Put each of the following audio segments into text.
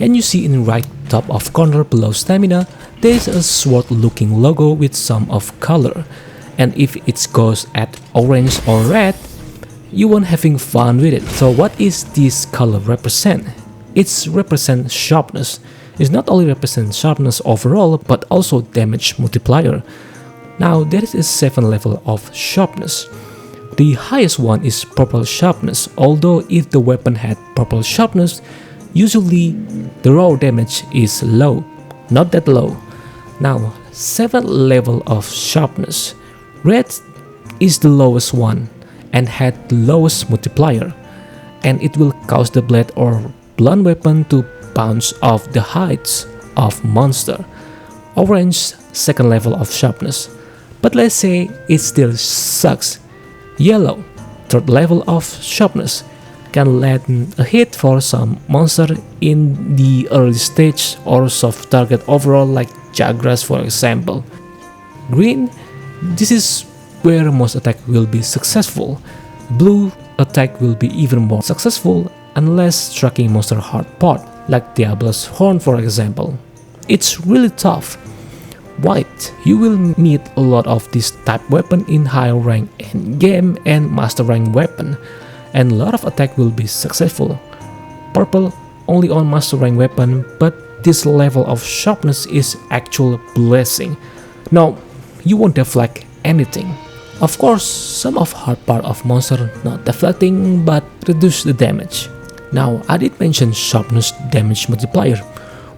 And you see in the right top of corner below stamina, there is a sword looking logo with some of color. And if it goes at orange or red, you won't having fun with it. So what is this color represent? It represents sharpness. It not only represents sharpness overall, but also damage multiplier. Now there is a 7 level of sharpness. The highest one is purple sharpness, although if the weapon had purple sharpness, usually the raw damage is low, not that low. Now 7th level of sharpness. Red is the lowest one and had the lowest multiplier, and it will cause the blade or blunt weapon to bounce off the heights of monster. Orange 2nd level of sharpness, but let's say it still sucks. Yellow 3rd level of sharpness, can land a hit for some monster in the early stage or soft target overall like Jagras for example. Green, this is where most attack will be successful. Blue attack will be even more successful unless striking monster hard part like Diablo's Horn for example. It's really tough. White, you will need a lot of this type weapon in higher rank endgame and master rank weapon, and a lot of attack will be successful. Purple, only on master rank weapon, but this level of sharpness is actual blessing. Now, you won't deflect anything. Of course, some of hard part of monster not deflecting but reduce the damage. Now, I did mention sharpness damage multiplier.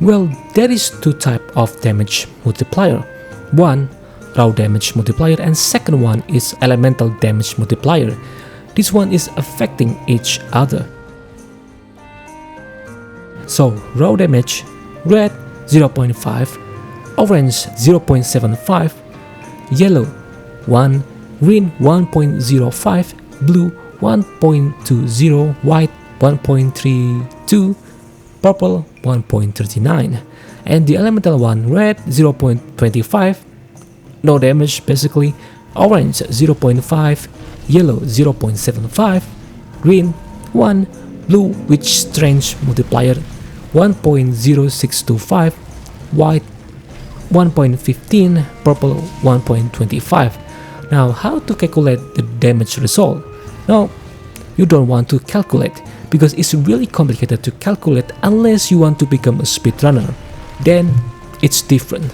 Well, there is 2 type of damage multiplier. One, raw damage multiplier, and second one is elemental damage multiplier. This one is affecting each other. So, raw damage, red 0.5, orange 0.75, yellow 1, green 1.05, blue 1.20, white 1.32, purple 1.39, and the elemental one, red 0.25, no damage basically, orange 0.5, yellow 0.75, green 1, blue with strength multiplier 1.0625, white 1.15, purple 1.25. Now, how to calculate the damage result? Now, you don't want to calculate because it's really complicated to calculate unless you want to become a speedrunner. Then it's different.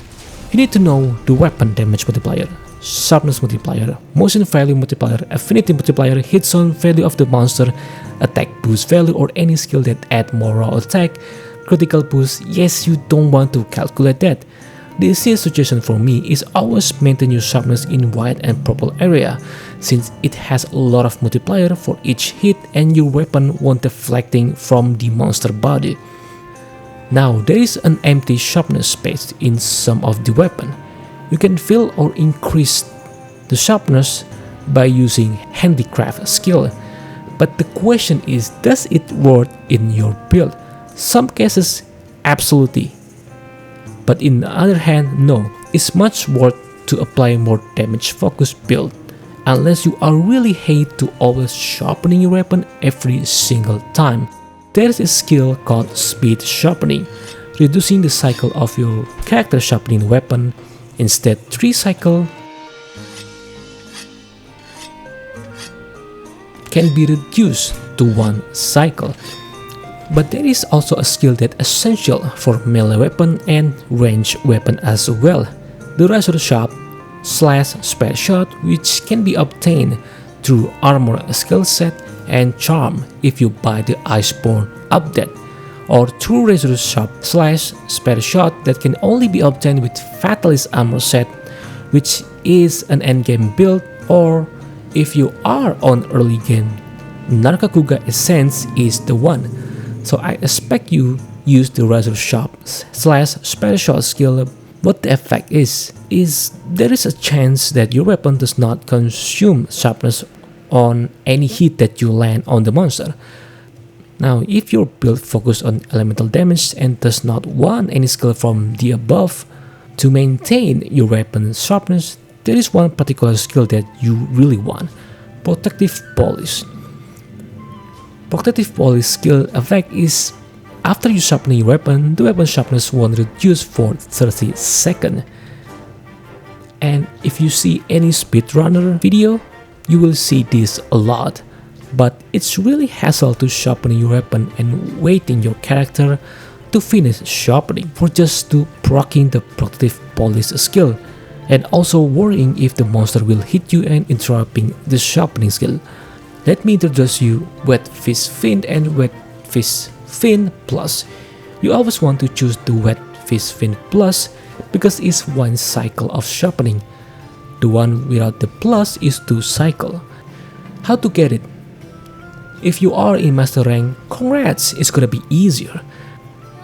You need to know the weapon damage multiplier, sharpness multiplier, motion value multiplier, affinity multiplier, hit zone value of the monster, attack boost value or any skill that add more raw attack, critical boost. Yes, you don't want to calculate that. The easiest suggestion for me is always maintain your sharpness in white and purple area, since it has a lot of multiplier for each hit and your weapon won't deflecting from the monster body. Now there is an empty sharpness space in some of the weapon. You can fill or increase the sharpness by using handicraft skill. But the question is, does it work in your build? Some cases, absolutely. But in the other hand, no, it's much worth to apply more damage focused build, unless you are really hate to always sharpening your weapon every single time. There is a skill called speed sharpening, reducing the cycle of your character sharpening weapon. Instead 3 cycle can be reduced to 1 cycle. But there is also a skill that is essential for melee weapon and range weapon as well, the razor sharp / spare shot, which can be obtained through armor skill set and charm if you buy the Iceborne update, or through razor sharp / spare shot that can only be obtained with Fatalist armor set, which is an endgame build, or if you are on early game, Nargacuga Essence is the one. So I expect you use the razor sharp / spare shot skill. What the effect is there is a chance that your weapon does not consume sharpness on any hit that you land on the monster. Now, if your build focus on elemental damage and does not want any skill from the above to maintain your weapon sharpness, there is one particular skill that you really want: Protective Polish. Protective Polish skill effect is after you sharpen your weapon, the weapon sharpness won't reduce for 30 seconds. And if you see any speedrunner video, you will see this a lot. But it's really hassle to sharpen your weapon and waiting your character to finish sharpening for just to proccing the protective polish skill, and also worrying if the monster will hit you and interrupting the sharpening skill. Let me introduce you Wet Fish Fin and Wet Fish Fin Plus. You always want to choose the Wet Fish Fin Plus because it's one cycle of sharpening. The one without the plus is 2 cycle. How to get it? If you are in Master Rank, congrats, it's gonna be easier.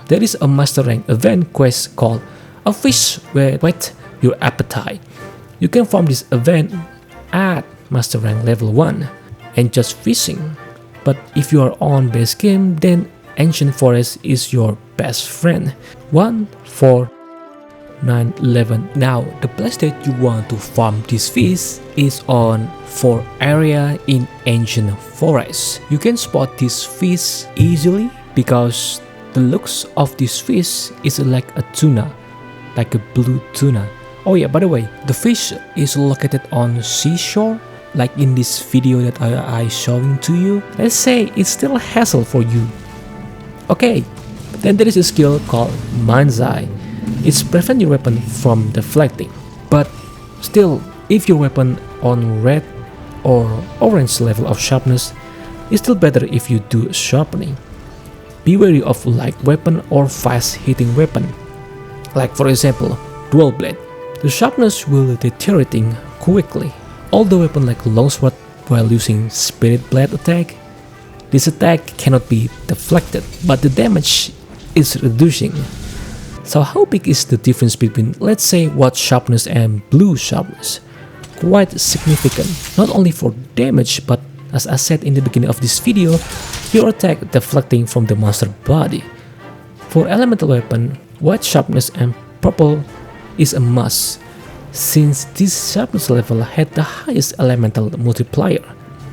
There is a Master Rank event quest called A Fish Will Whet Your Appetite. You can farm this event at Master Rank level 1 and just fishing. But if you are on base game, then Ancient Forest is your best friend. 1, 4, 9, 11. Now, the place that you want to farm this fish is on 4 area in Ancient Forest. You can spot this fish easily because the looks of this fish is like a tuna, like a blue tuna. Oh yeah, by the way, the fish is located on seashore, like in this video that I showing to you. Let's say it's still a hassle for you. Okay, then there is a skill called Mind's Eye. It's prevent your weapon from deflecting, but still, if your weapon on red or orange level of sharpness, it's still better if you do sharpening. Be wary of light weapon or fast hitting weapon, like for example, dual blade. The sharpness will deteriorating quickly. Although weapon like longsword while using spirit blade attack, this attack cannot be deflected, but the damage is reducing. So how big is the difference between, let's say, white sharpness and blue sharpness? Quite significant, not only for damage, but as I said in the beginning of this video, your attack deflecting from the monster body. For elemental weapon, white sharpness and purple is a must, since this sharpness level had the highest elemental multiplier.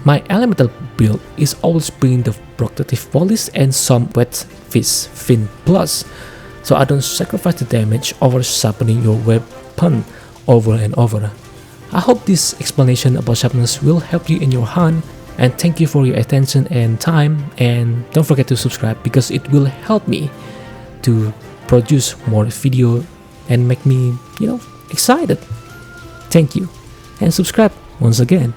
My elemental build is always bringing the protective polish and some Wet Fish Fin Plus, so I don't sacrifice the damage over sharpening your weapon over and over. I hope this explanation about sharpness will help you in your hunt, and thank you for your attention and time, and don't forget to subscribe because it will help me to produce more video and make me, excited. Thank you, and subscribe once again.